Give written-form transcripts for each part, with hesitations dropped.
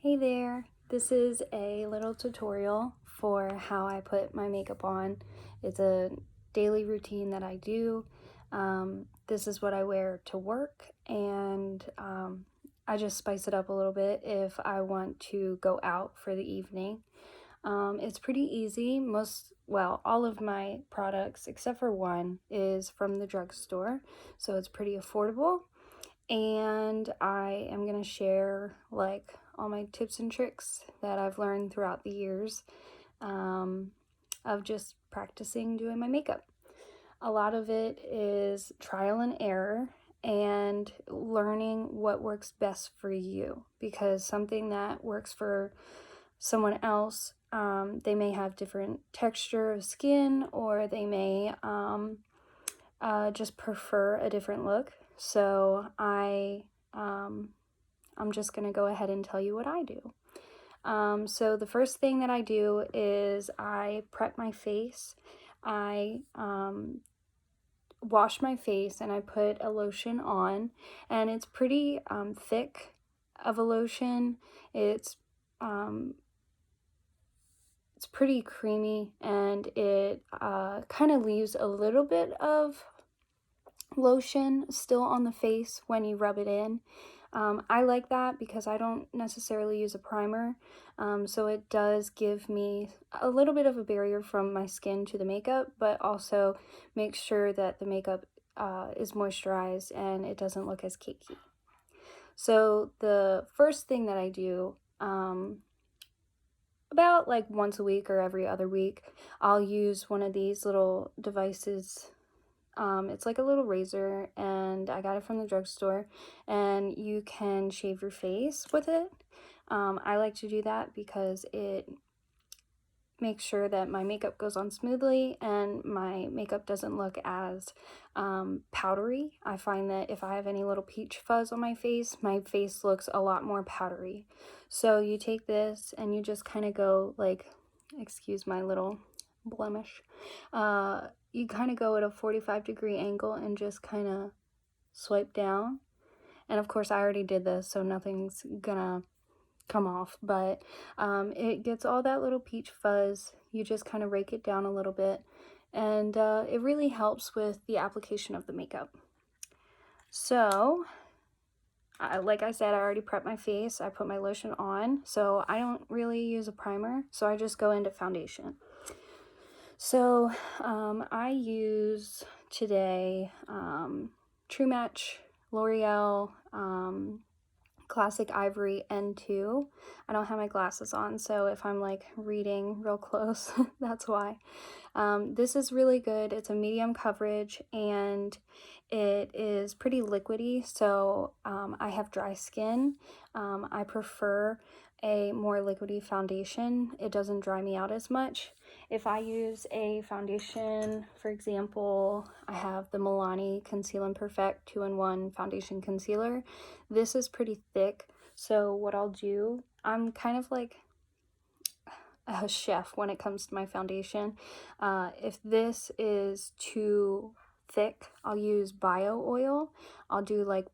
Hey there, this is a little tutorial for how I put my makeup on. It's a daily routine that I do. This is what I wear to work, and I just spice it up a little bit if I want to go out for the evening. It's pretty easy. All of my products, except for one, is from the drugstore, so it's pretty affordable. And I am going to share like all my tips and tricks that I've learned throughout the years of just practicing doing my makeup. A lot of it is trial and error and learning what works best for you, because something that works for someone else, they may have different texture of skin, or they may just prefer a different look. So I'm just gonna go ahead and tell you what I do. So the first thing that I do is I prep my face. I wash my face and I put a lotion on, and it's pretty thick of a lotion. It's pretty creamy, and it kind of leaves a little bit of lotion still on the face when you rub it in. I like that because I don't necessarily use a primer, so it does give me a little bit of a barrier from my skin to the makeup, but also makes sure that the makeup is moisturized and it doesn't look as cakey. So the first thing that I do, about like once a week or every other week, I'll use one of these little devices. It's like a little razor, and I got it from the drugstore, and you can shave your face with it. I like to do that because it makes sure that my makeup goes on smoothly and my makeup doesn't look as powdery. I find that if I have any little peach fuzz on my face looks a lot more powdery. So you take this and you just kind of go like, excuse my little blemish, you kind of go at a 45-degree angle and just kind of swipe down. And of course I already did this, so nothing's gonna come off, but it gets all that little peach fuzz. You just kind of rake it down a little bit, and it really helps with the application of the makeup. So like I said, I already prepped my face. I put my lotion on, so I don't really use a primer, so I just go into foundation. So I use today True Match L'Oreal Classic Ivory N2. I don't have my glasses on, so if I'm like reading real close, that's why. This is really good. It's a medium coverage, and it is pretty liquidy, so I have dry skin. I prefer a more liquidy foundation. It doesn't dry me out as much. If I use a foundation, for example, I have the Milani Conceal and Perfect 2-in-1 Foundation Concealer. This is pretty thick, so what I'll do, I'm kind of like a chef when it comes to my foundation. If this is too thick, I'll use bio oil. I'll do like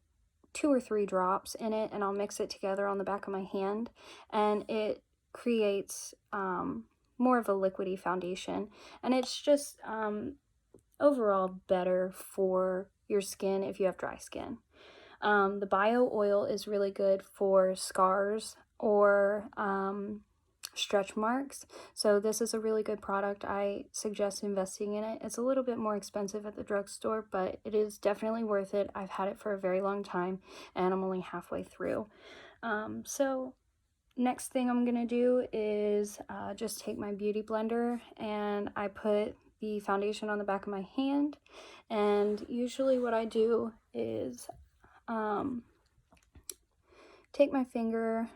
2 or 3 drops in it, and I'll mix it together on the back of my hand, and it creates more of a liquidy foundation, and it's just overall better for your skin if you have dry skin. The bio oil is really good for scars or stretch marks, so this is a really good product. I suggest investing in it. It's a little bit more expensive at the drugstore, but it is definitely worth it. I've had it for a very long time, and I'm only halfway through. So next thing I'm gonna do is just take my beauty blender, and I put the foundation on the back of my hand, and usually what I do is take my finger,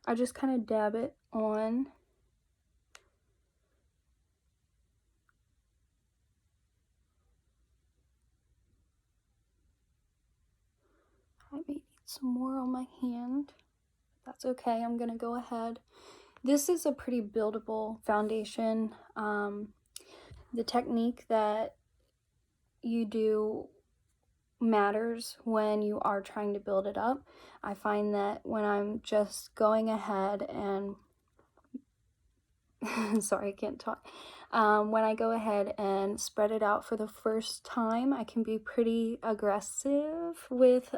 I just kind of dab it on. I may need some more on my hand. That's okay, I'm gonna go ahead. This is a pretty buildable foundation. The technique that you do matters when you are trying to build it up. I find that when I'm just going ahead and sorry, I can't talk. When I go ahead and spread it out for the first time, I can be pretty aggressive with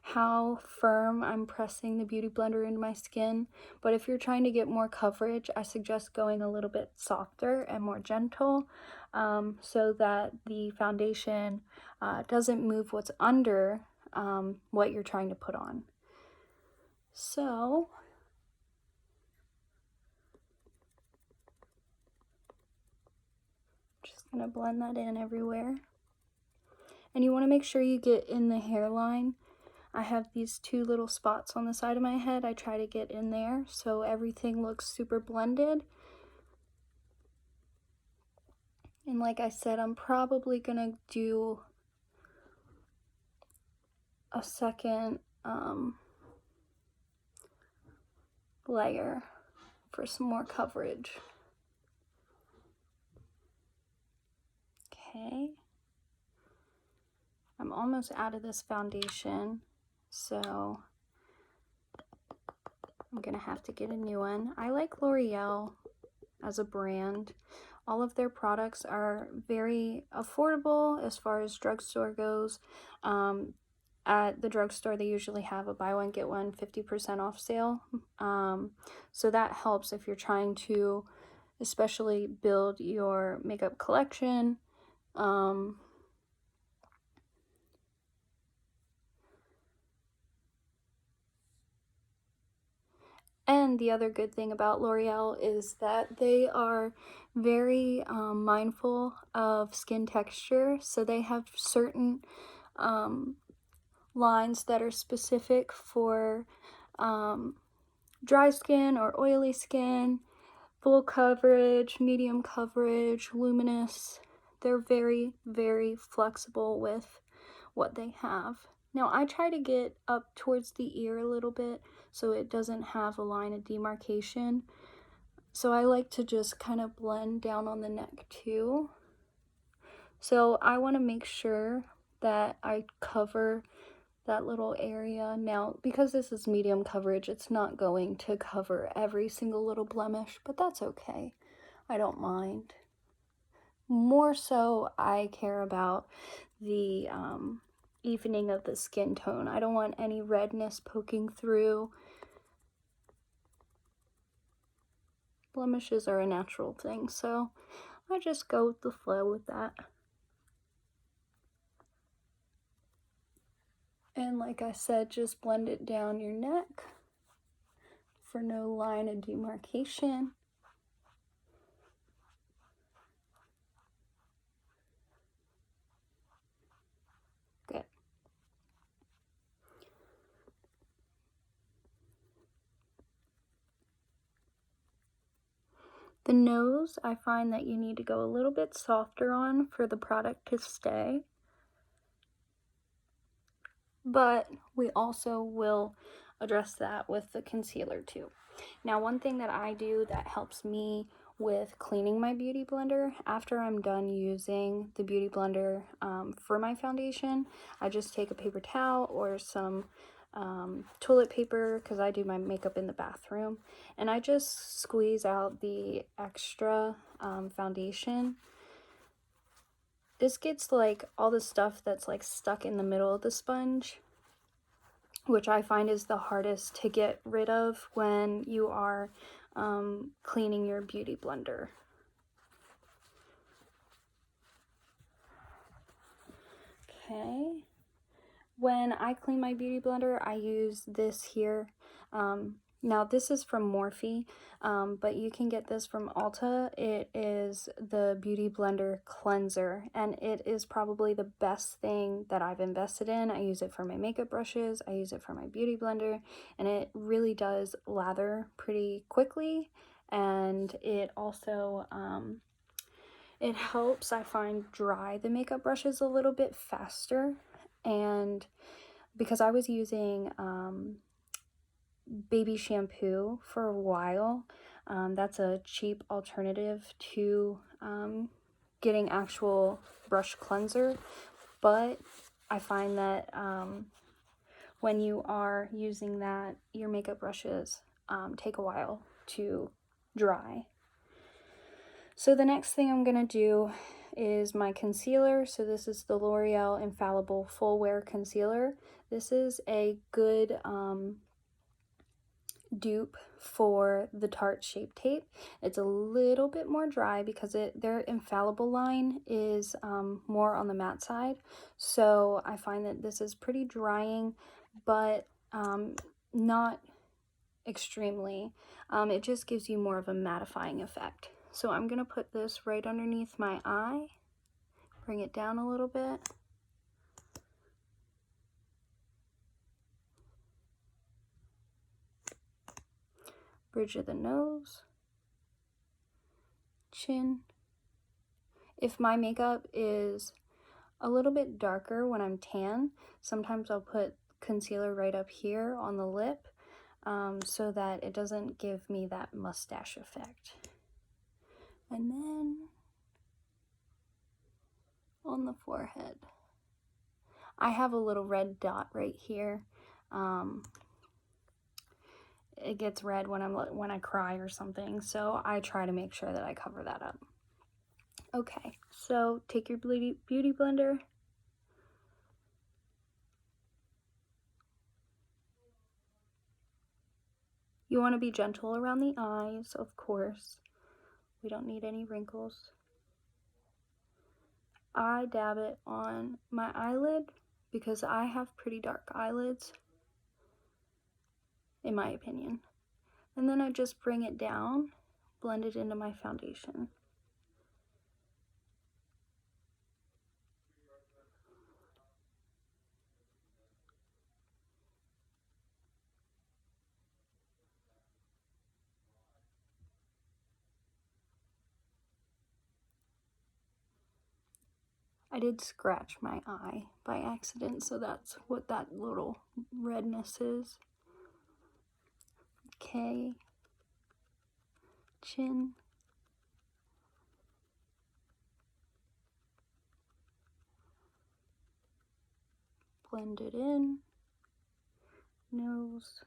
how firm I'm pressing the Beauty Blender into my skin. But if you're trying to get more coverage, I suggest going a little bit softer and more gentle, so that the foundation doesn't move what's under what you're trying to put on. So just gonna blend that in everywhere. And you want to make sure you get in the hairline. I have these two little spots on the side of my head. I try to get in there so everything looks super blended. And like I said, I'm probably gonna do a second layer for some more coverage. Okay. I'm almost out of this foundation, so I'm gonna have to get a new one. I like L'Oreal as a brand. All of their products are very affordable as far as drugstore goes. At the drugstore, they usually have a buy one, get one 50% off sale. So that helps if you're trying to especially build your makeup collection. And the other good thing about L'Oreal is that they are very mindful of skin texture. So they have certain lines that are specific for dry skin or oily skin, full coverage, medium coverage, luminous. They're very, very flexible with what they have. Now I try to get up towards the ear a little bit so it doesn't have a line of demarcation. So I like to just kind of blend down on the neck too. So I want to make sure that I cover that little area. Now, because this is medium coverage, it's not going to cover every single little blemish, but that's okay. I don't mind. More so, I care about the evening of the skin tone. I don't want any redness poking through. Blemishes are a natural thing, so I just go with the flow with that. And like I said, just blend it down your neck for no line of demarcation. Good. The nose, I find that you need to go a little bit softer on for the product to stay. But we also will address that with the concealer too. Now, one thing that I do that helps me with cleaning my Beauty Blender, after I'm done using the Beauty Blender for my foundation, I just take a paper towel or some toilet paper, because I do my makeup in the bathroom, and I just squeeze out the extra foundation. This gets like all the stuff that's like stuck in the middle of the sponge, which I find is the hardest to get rid of when you are cleaning your Beauty Blender. Okay. When I clean my Beauty Blender, I use this here. Now this is from Morphe, but you can get this from Ulta. It is the Beauty Blender Cleanser, and it is probably the best thing that I've invested in. I use it for my makeup brushes, I use it for my Beauty Blender, and it really does lather pretty quickly, and it also it helps, I find, dry the makeup brushes a little bit faster. And because I was using baby shampoo for a while, that's a cheap alternative to getting actual brush cleanser, but I find that when you are using that, your makeup brushes take a while to dry. So the next thing I'm going to do is my concealer. So this is the L'Oreal Infallible Full Wear Concealer. This is a good dupe for the Tarte Shape Tape. It's a little bit more dry because their Infallible line is more on the matte side. So I find that this is pretty drying, but not extremely. It just gives you more of a mattifying effect. So I'm going to put this right underneath my eye, bring it down a little bit. Bridge of the nose, chin. If my makeup is a little bit darker when I'm tan, sometimes I'll put concealer right up here on the lip so that it doesn't give me that mustache effect. And then on the forehead, I have a little red dot right here. It gets red when I cry or something, so I try to make sure that I cover that up. Okay, so take your beauty blender. You want to be gentle around the eyes, of course. We don't need any wrinkles. I dab it on my eyelid because I have pretty dark eyelids, in my opinion. And then I just bring it down, blend it into my foundation. I did scratch my eye by accident, so that's what that little redness is. Okay. Chin. Blend it in. Nose.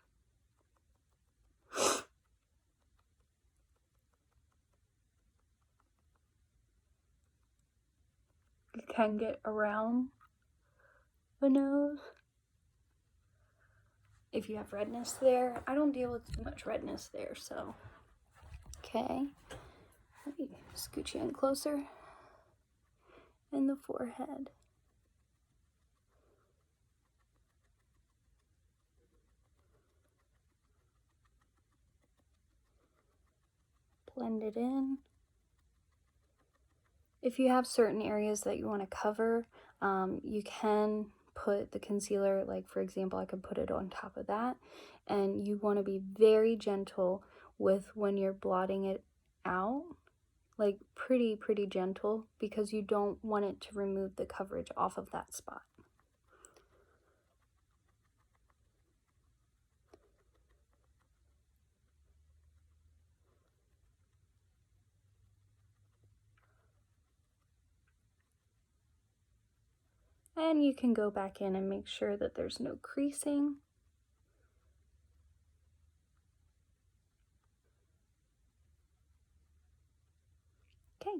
You can get around the nose if you have redness there. I don't deal with too much redness there, so. Okay. Let me scooch you in closer. And the forehead. Blend it in. If you have certain areas that you want to cover, you can put the concealer, like for example, I could put it on top of that, and you want to be very gentle with when you're blotting it out, like pretty gentle, because you don't want it to remove the coverage off of that spot. And you can go back in and make sure that there's no creasing. Okay,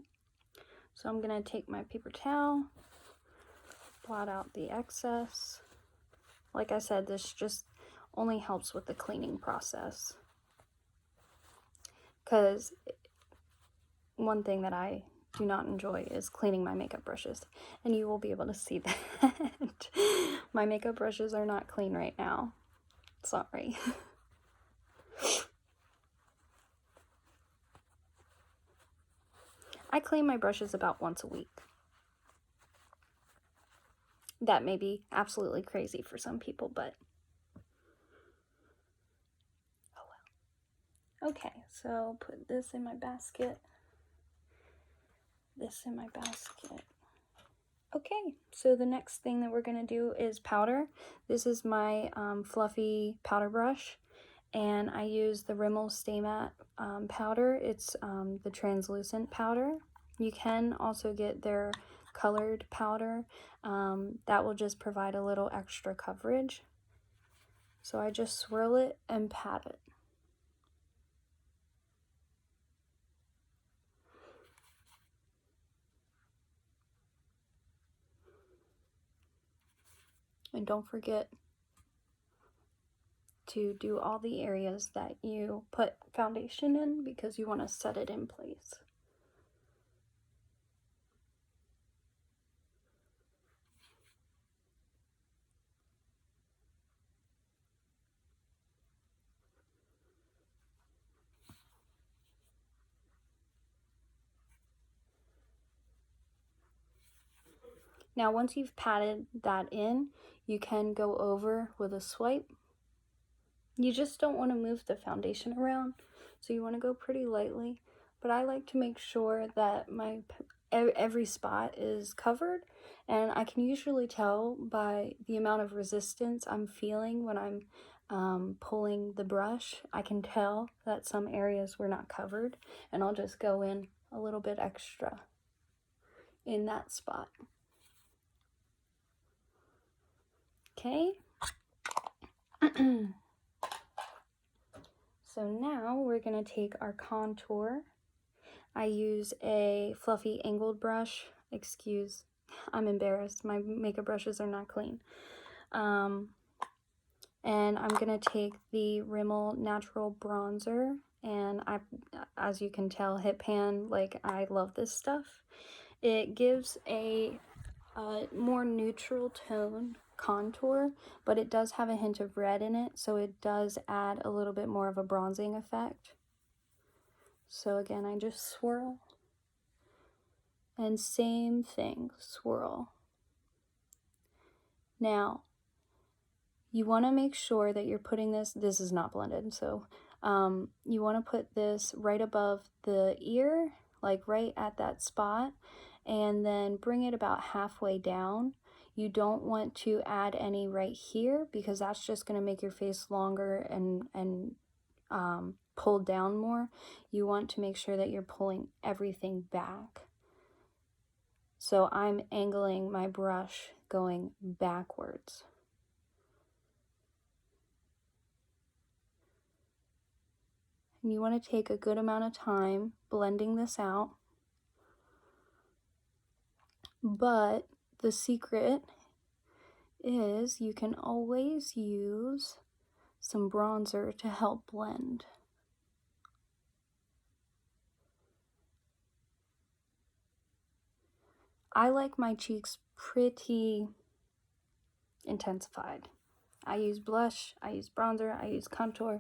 so I'm gonna take my paper towel, blot out the excess. Like I said, this just only helps with the cleaning process. Because one thing that I do not enjoy is cleaning my makeup brushes, and you will be able to see that. My makeup brushes are not clean right now. Sorry. I clean my brushes about once a week. That may be absolutely crazy for some people, but oh well. Okay, so put this in my basket. This in my basket. Okay, so the next thing that we're going to do is powder. This is my fluffy powder brush, and I use the Rimmel Stay Matte powder. It's the translucent powder. You can also get their colored powder. That will just provide a little extra coverage. So I just swirl it and pat it. And don't forget to do all the areas that you put foundation in, because you want to set it in place. Now once you've patted that in, you can go over with a swipe. You just don't want to move the foundation around, so you want to go pretty lightly. But I like to make sure that every spot is covered, and I can usually tell by the amount of resistance I'm feeling when I'm pulling the brush. I can tell that some areas were not covered, and I'll just go in a little bit extra in that spot. Okay. So now we're going to take our contour. I use a fluffy angled brush. Excuse, I'm embarrassed. My makeup brushes are not clean. And I'm going to take the Rimmel Natural Bronzer. And as you can tell, Hit Pan, like, I love this stuff. It gives a more neutral tone contour, but it does have a hint of red in it, so it does add a little bit more of a bronzing effect. So again, I just swirl, and same thing, swirl. Now, you want to make sure that you're putting this is not blended, so you want to put this right above the ear, like right at that spot, and then bring it about halfway down. You don't want to add any right here, because that's just going to make your face longer and pulled down more. You want to make sure that you're pulling everything back. So I'm angling my brush going backwards. And you want to take a good amount of time blending this out. But the secret is you can always use some bronzer to help blend. I like my cheeks pretty intensified. I use blush, I use bronzer, I use contour.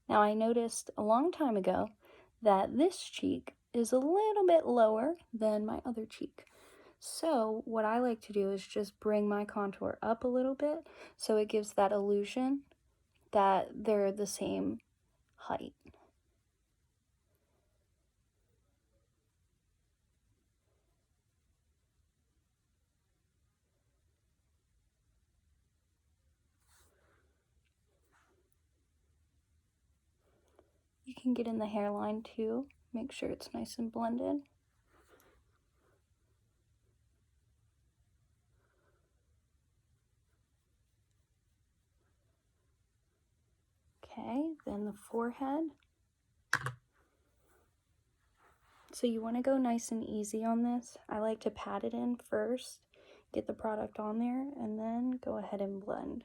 Now I noticed a long time ago that this cheek is a little bit lower than my other cheek. So what I like to do is just bring my contour up a little bit, so it gives that illusion that they're the same height. You can get in the hairline too, make sure it's nice and blended. Okay, then the forehead. So you want to go nice and easy on this. I like to pat it in first, get the product on there, and then go ahead and blend.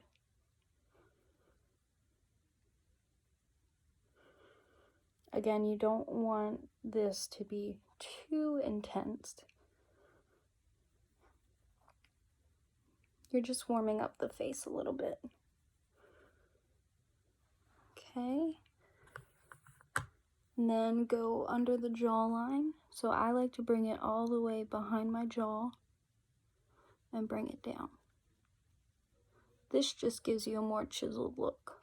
Again, you don't want this to be too intense. You're just warming up the face a little bit. Okay. And then go under the jawline. So I like to bring it all the way behind my jaw and bring it down. This just gives you a more chiseled look.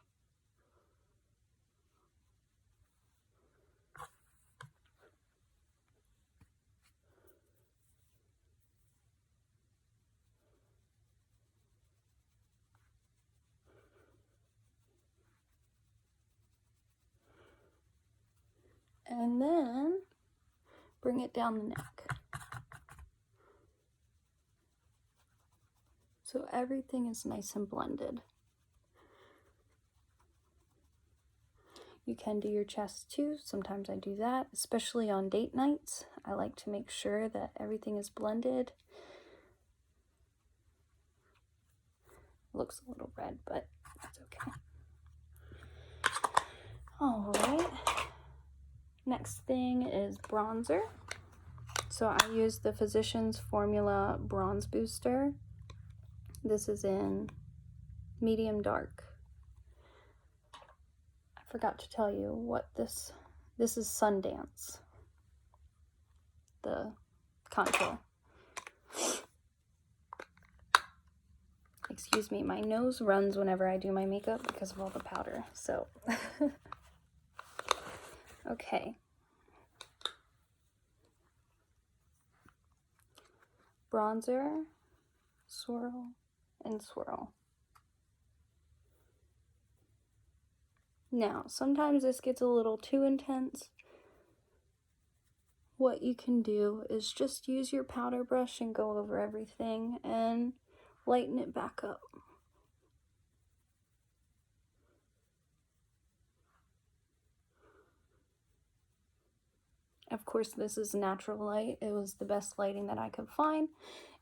And then bring it down the neck. So everything is nice and blended. You can do your chest too. Sometimes I do that, especially on date nights. I like to make sure that everything is blended. Looks a little red, but that's okay. All right. Next thing is bronzer. So I use the Physicians Formula Bronze Booster. This is in medium dark. I forgot to tell you what this is Sundance, the contour. Excuse me, my nose runs whenever I do my makeup because of all the powder, so. Okay. Bronzer, swirl, and swirl. Now, sometimes this gets a little too intense. What you can do is just use your powder brush and go over everything and lighten it back up. Of course, this is natural light. It was the best lighting that I could find.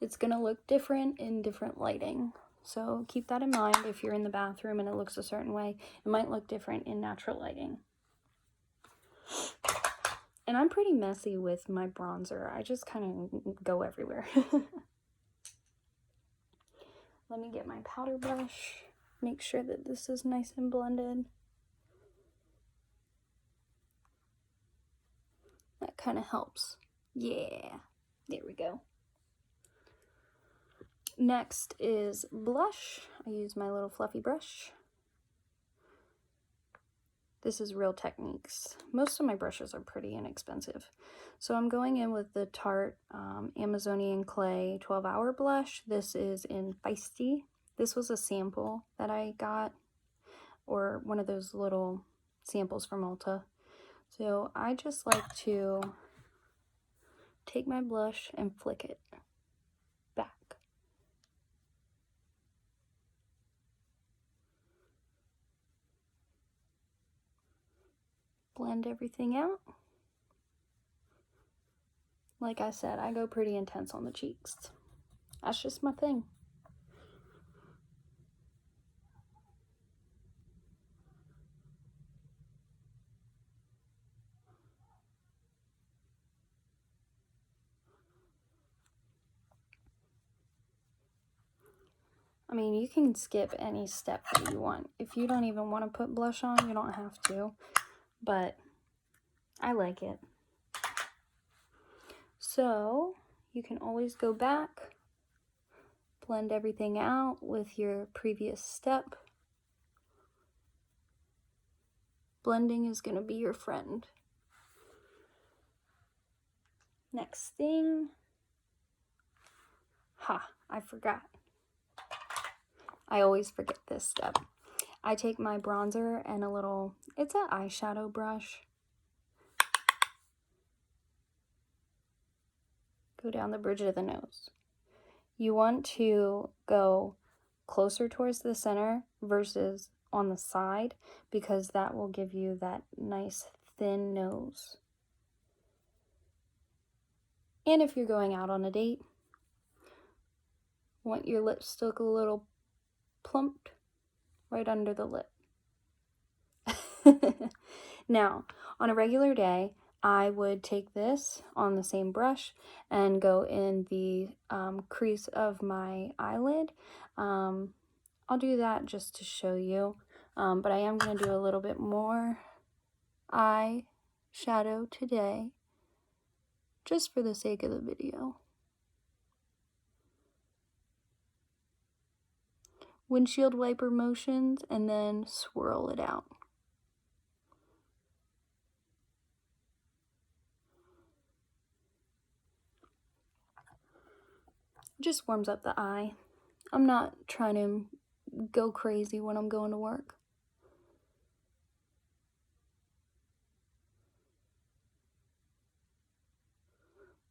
It's gonna look different in different lighting. So keep that in mind. If you're in the bathroom and it looks a certain way, it might look different in natural lighting. And I'm pretty messy with my bronzer. I just kind of go everywhere. Let me get my powder brush. Make sure that this is nice and blended. That kind of helps. Yeah, there we go. Next is blush. I use my little fluffy brush. This is Real Techniques. Most of my brushes are pretty inexpensive. So I'm going in with the Tarte Amazonian Clay 12-Hour Blush. This is in Feisty. This was a sample that I got, or one of those little samples from Ulta. So I just like to take my blush and flick it back. Blend everything out. Like I said, I go pretty intense on the cheeks. That's just my thing. I mean, you can skip any step that you want. If you don't even want to put blush on, you don't have to. But I like it. So you can always go back, blend everything out with your previous step. Blending is going to be your friend. Next thing. I forgot. I always forget this step. I take my bronzer and a little, it's an eyeshadow brush. Go down the bridge of the nose. You want to go closer towards the center versus on the side, because that will give you that nice thin nose. And if you're going out on a date, want your lips to look a little plumped right under the lip. Now, on a regular day, I would take this on the same brush and go in the crease of my eyelid. I'll do that just to show you, but I am going to do a little bit more eyeshadow today, just for the sake of the video. Windshield wiper motions, and then swirl it out. Just warms up the eye. I'm not trying to go crazy when I'm going to work.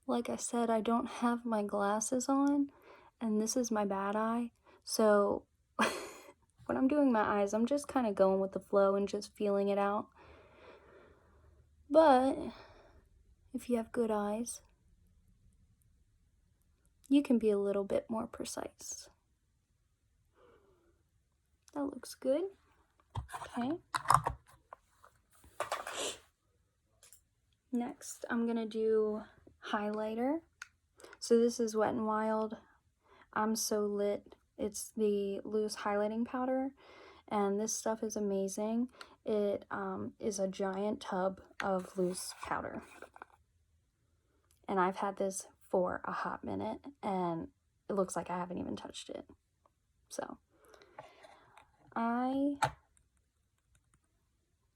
like I said, I don't have my glasses on, and this is my bad eye, so when I'm doing my eyes, I'm just kind of going with the flow and just feeling it out. But if you have good eyes, you can be a little bit more precise. That looks good. Okay. Next, I'm gonna do highlighter. So this is Wet n Wild I'm So Lit. It's the loose highlighting powder, and this stuff is amazing. It is a giant tub of loose powder, and I've had this for a hot minute, and it looks like I haven't even touched it. So I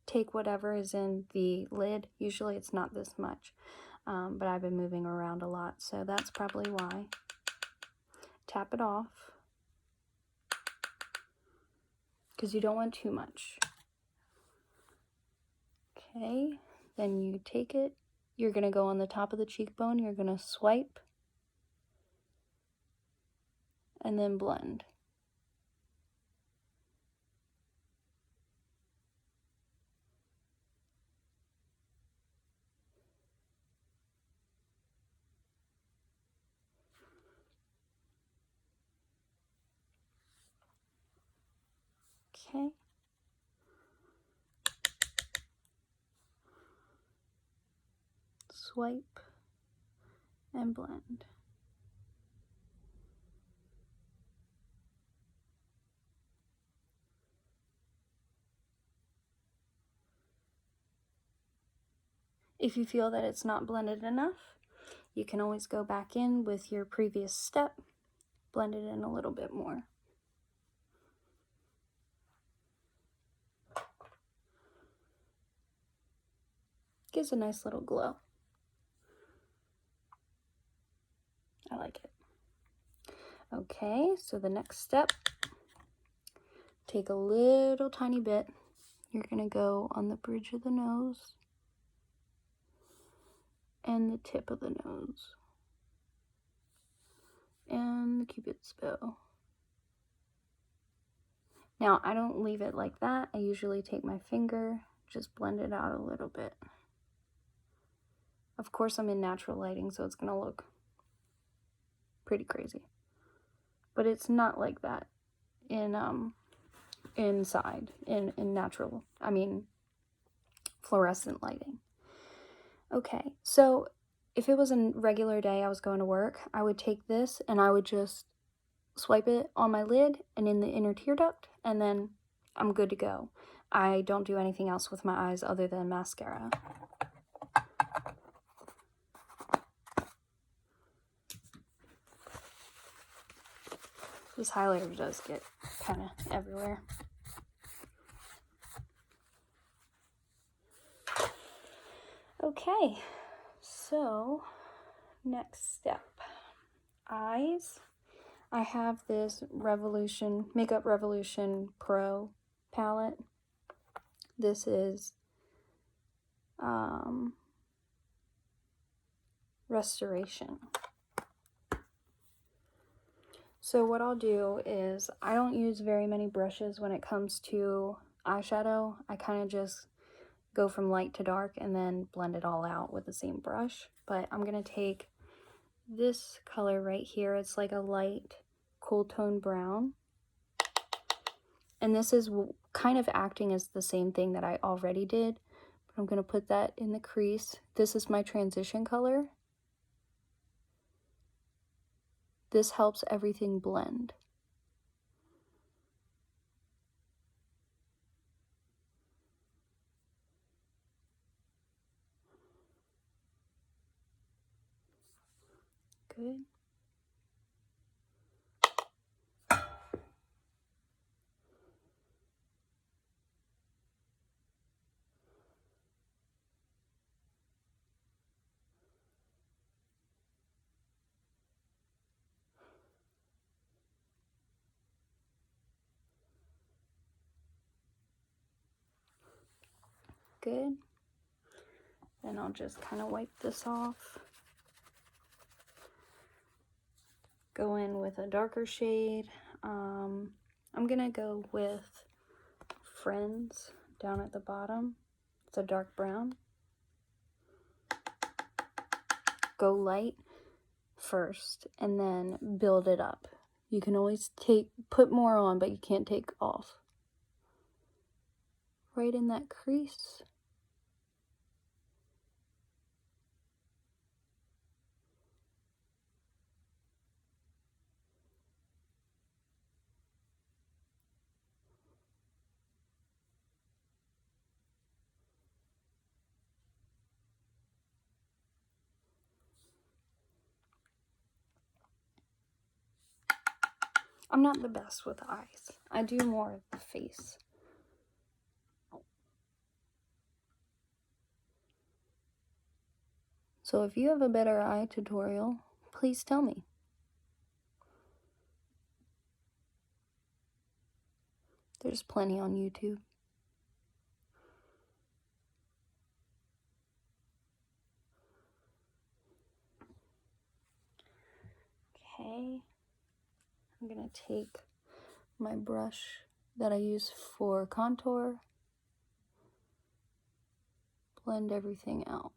take whatever is in the lid. Usually it's not this much, but I've been moving around a lot, so that's probably why. Tap it off, because you don't want too much. Okay, then you take it, you're going to go on the top of the cheekbone, you're going to swipe, and then blend. Okay. Swipe and blend. If you feel that it's not blended enough, you can always go back in with your previous step, blend it in a little bit more. Gives a nice little glow. I like it. Okay, so the next step, take a little tiny bit. You're gonna go on the bridge of the nose and the tip of the nose and the cupid's bow. Now, I don't leave it like that. I usually take my finger, just blend it out a little bit. Of course, I'm in natural lighting, so it's gonna look pretty crazy. But it's not like that in inside, in natural, I mean, fluorescent lighting. Okay, so if it was a regular day I was going to work, I would take this and I would just swipe it on my lid and in the inner tear duct, and then I'm good to go. I don't do anything else with my eyes other than mascara. This highlighter does get kind of everywhere. Okay, so next step, eyes. I have this Makeup Revolution Pro palette. This is Restoration. So what I'll do is, I don't use very many brushes when it comes to eyeshadow. I kind of just go from light to dark and then blend it all out with the same brush. But I'm going to take this color right here. It's like a light cool tone brown. And this is kind of acting as the same thing that I already did. But I'm going to put that in the crease. This is my transition color. This helps everything blend. Good. Good. Then I'll just kind of wipe this off. go in with a darker shade. I'm gonna go with Friends down at the bottom. It's a dark brown. Go light first and then build it up. You can always put more on, but you can't take off. Right in that crease. I'm not the best with eyes. I do more of the face. So if you have a better eye tutorial, please tell me. There's plenty on YouTube. Okay, I'm gonna take my brush that I use for contour, blend everything out.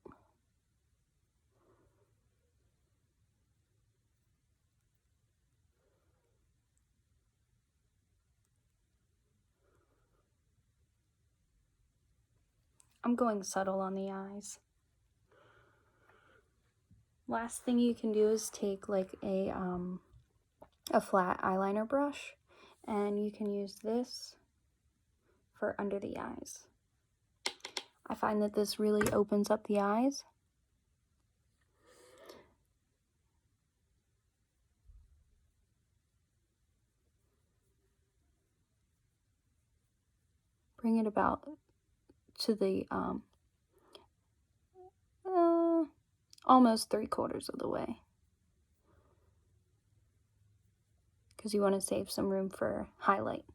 I'm going subtle on the eyes. Last thing you can do is take like a flat eyeliner brush, and you can use this for under the eyes. I find that this really opens up the eyes. Bring it about to the almost 3/4 of the way, because you want to save some room for highlight.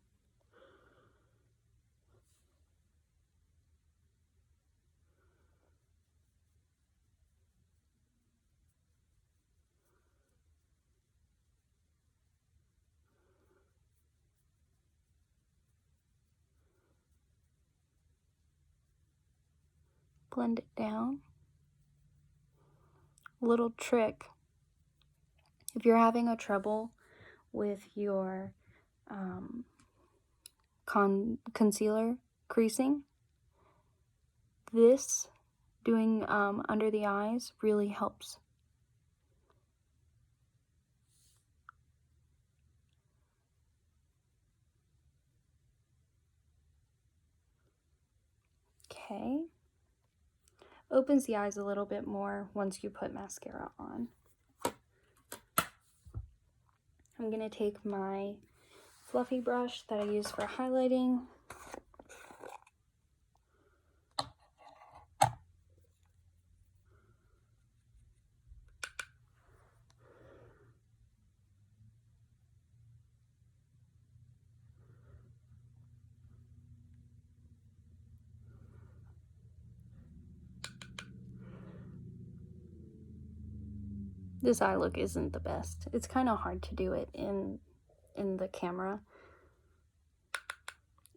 Blend it down. Little trick: if you're having a trouble with your concealer creasing, this doing under the eyes really helps. Okay. Opens the eyes a little bit more once you put mascara on. I'm going to take my fluffy brush that I use for highlighting. This eye look isn't the best. It's kind of hard to do it in the camera,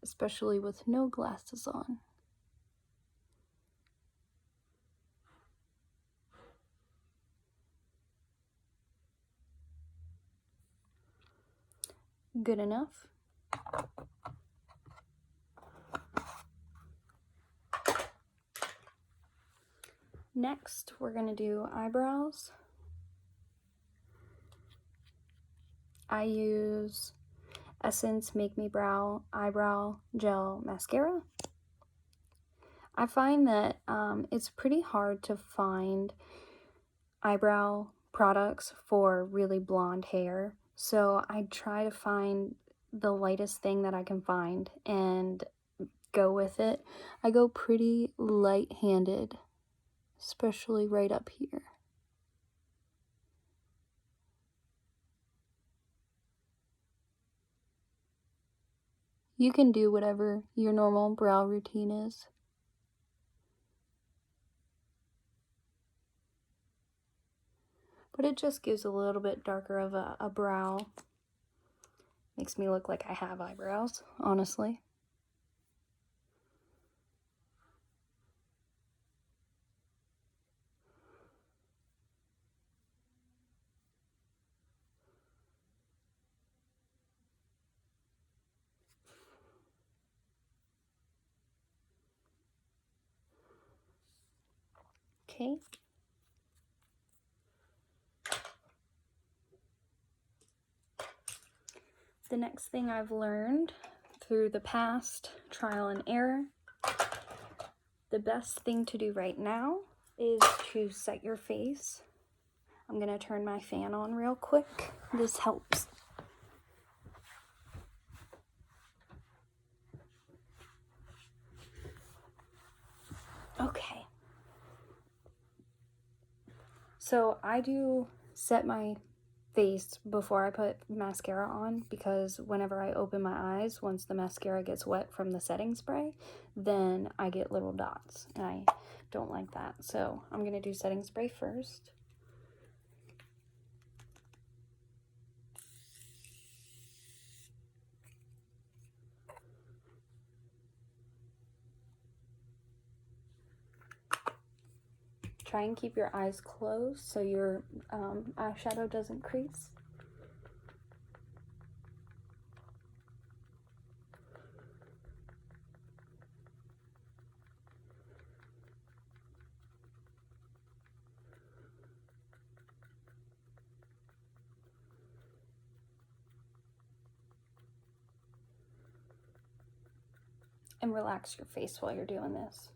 especially with no glasses on. Good enough. Next, we're going to do eyebrows. I use Essence Make Me Brow Eyebrow Gel Mascara. I find that it's pretty hard to find eyebrow products for really blonde hair, so I try to find the lightest thing that I can find and go with it. I go pretty light-handed, especially right up here. You can do whatever your normal brow routine is. but it just gives a little bit darker of a brow. Makes me look like I have eyebrows, honestly. Okay. The next thing I've learned through the past trial and error, the best thing to do right now is to set your face. I'm gonna turn my fan on real quick. This helps. Okay. So I do set my face before I put mascara on, because whenever I open my eyes, once the mascara gets wet from the setting spray, then I get little dots, and I don't like that. So I'm gonna do setting spray first. Try and keep your eyes closed so your eyeshadow doesn't crease. And relax your face while you're doing this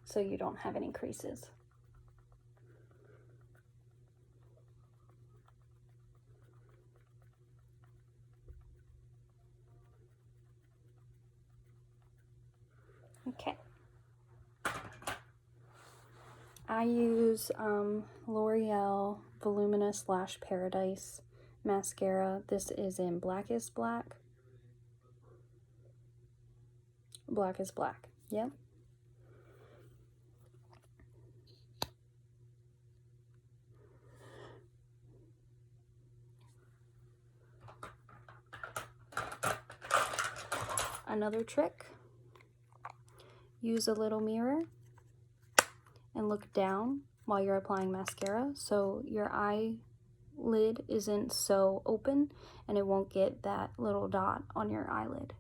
so you don't have any creases. Okay. I use L'Oreal Voluminous Lash Paradise mascara. This is in Black is Black. Black is Black. Yep. Another trick, use a little mirror and look down while you're applying mascara so your eyelid isn't so open and it won't get that little dot on your eyelid.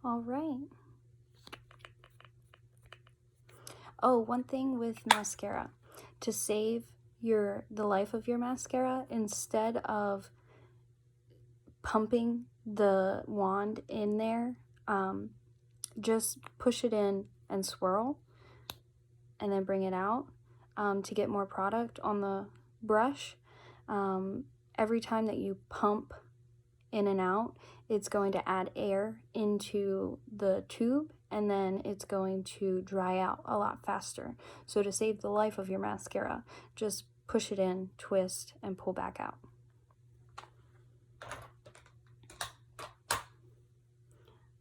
All right. Oh, one thing with mascara, to save the life of your mascara, instead of pumping the wand in there, just push it in and swirl and then bring it out to get more product on the brush. Every time that you pump in and out, it's going to add air into the tube, and then it's going to dry out a lot faster. So to save the life of your mascara, just push it in, twist, and pull back out.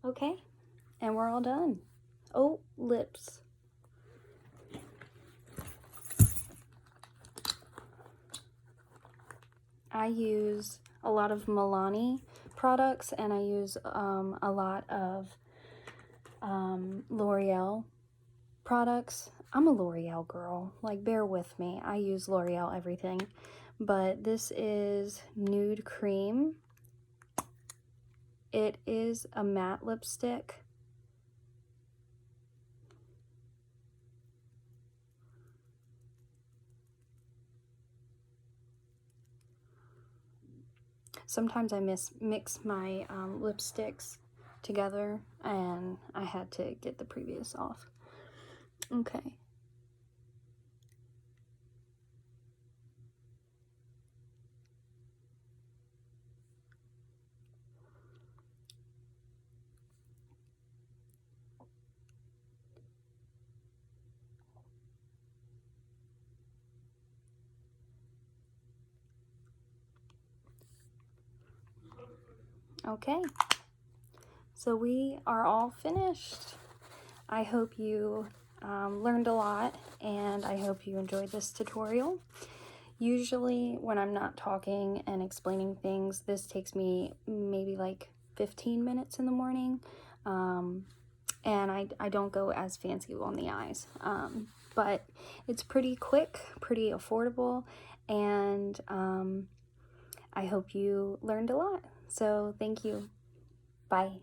Okay, and we're all done. Oh, lips. I use a lot of Milani products, and I use a lot of L'Oreal products. I'm a L'Oreal girl, like bear with me. I use L'Oreal everything. But this is Nude Cream. It is a matte lipstick. Sometimes I mix my lipsticks together, and I had to get the previous off. Okay. Okay. So we are all finished. I hope you learned a lot, and I hope you enjoyed this tutorial. Usually when I'm not talking and explaining things, this takes me maybe like 15 minutes in the morning, and I don't go as fancy on the eyes, but it's pretty quick, pretty affordable, and I hope you learned a lot. So thank you. Bye.